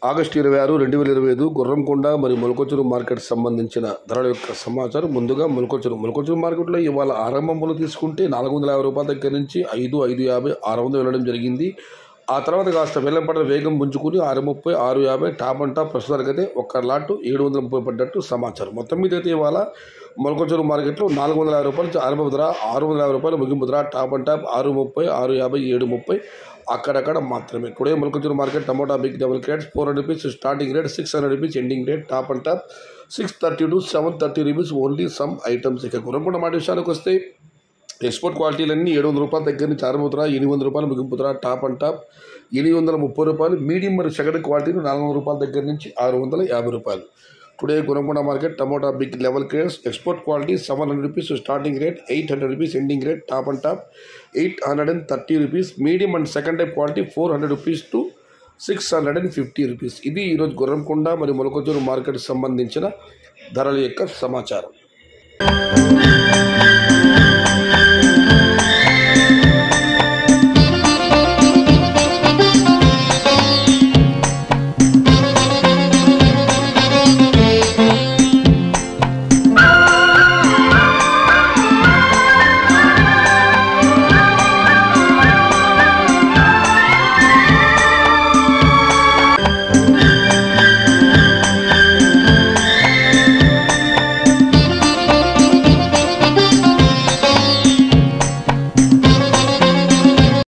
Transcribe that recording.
August 26, 2025 Gurramkonda మరియు మొలకొచ్చురు market సంబంధించిన ధరల యొక్క సమాచారం. ముందుగా మొలకొచ్చురు మార్కెట్లో ఇవాళ ఆరంభంలో తీసుకుంటే 450 రూపాయల దగ్గర నుంచి 550, 600 వెళ్ళడం జరిగింది. ఆ తర్వాత కాస్త వేలంపడ వేగం పుంజుకుని 630, 650 టాప్ అండ్ టాప్ ప్రస్తుతానికి అయితే ఒక్క లాట్ 730 పడ్డట్టు సమాచారం. మొత్తం మీద అయితే ఇవాళ మొలకొచ్చురు మార్కెట్లో 450 రూపాయల నుంచి ఆరంభ ధర, 650 రూపాయలు ముగింపు ధర, టాప్ అండ్ టాప్ 630, 650, 730 అక్కడక్కడ మాత్రమే. టుడే మొలకొచ్చురు market tomato big double carrots 400 rupees starting rate, 600 rupees ending rate, top and top 630 to 730 rupees only some items. ఇక గుర్రంకొండ మాట విషయానికి వస్తే ఎక్స్పోర్ట్ క్వాలిటీలన్నీ 700 రూపాయల దగ్గర నుంచి ఆరంభ ధర, 800 రూపాయలు ముగింపు ధర, టాప్ అండ్ టాప్ 830 రూపాయలు. మీడియం మరియు సెకండ్ క్వాలిటీలు 400 రూపాయల దగ్గర నుంచి 650 రూపాయలు. Today Gurramkonda market tomato big level crates export quality 700 rupees starting rate, 800 rupees ending rate, top and top 830 rupees. Medium and second type quality 400 rupees to 650 rupees. ఇది ఈరోజు గుర్రంకొండ మరియు మొలకొచ్చురు మార్కెట్ సంబంధించిన ధరల యొక్క సమాచారం.